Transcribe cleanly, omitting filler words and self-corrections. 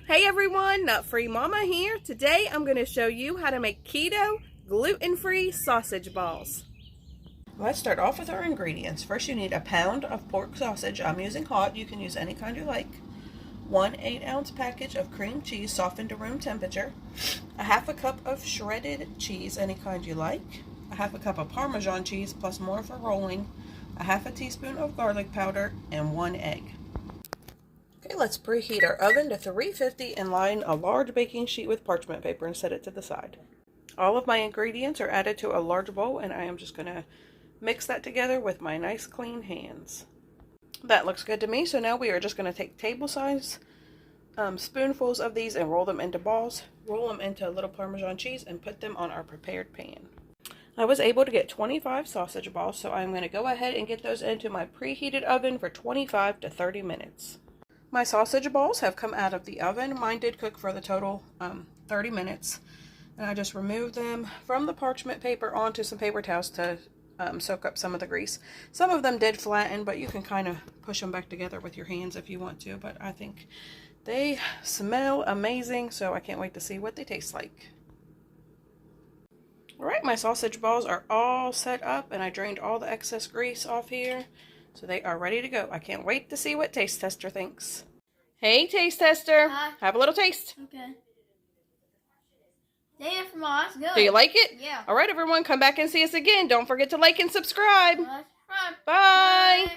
Hey everyone, Nut Free Mama here. Today I'm going to show you how to make keto gluten-free sausage balls. Let's start off with our ingredients. First you need a pound of pork sausage. I'm using hot. You can use any kind you like. 1 8-ounce package of cream cheese softened to room temperature. A half a cup of shredded cheese, any kind you like. A half a cup of parmesan cheese plus more for rolling. A half a teaspoon of garlic powder and 1 egg. Okay, let's preheat our oven to 350 and line a large baking sheet with parchment paper and set it to the side. All of my ingredients are added to a large bowl and I am just going to mix that together with my nice clean hands. That looks good to me, so now we are just going to take table size spoonfuls of these and roll them into balls, roll them into a little Parmesan cheese and put them on our prepared pan. I was able to get 25 sausage balls, so I'm going to go ahead and get those into my preheated oven for 25 to 30 minutes. My sausage balls have come out of the oven. Mine did cook for the total 30 minutes. And I just removed them from the parchment paper onto some paper towels to soak up some of the grease. Some of them did flatten, but you can kind of push them back together with your hands if you want to. But I think they smell amazing, so I can't wait to see what they taste like. Alright, my sausage balls are all set up and I drained all the excess grease off here. So they are ready to go. I can't wait to see what Taste Tester thinks. Hey, Taste Tester. Hi. Have a little taste. Okay. Damn, that's good. Do you like it? Yeah. All right, everyone, come back and see us again. Don't forget to like and subscribe. Bye. Bye.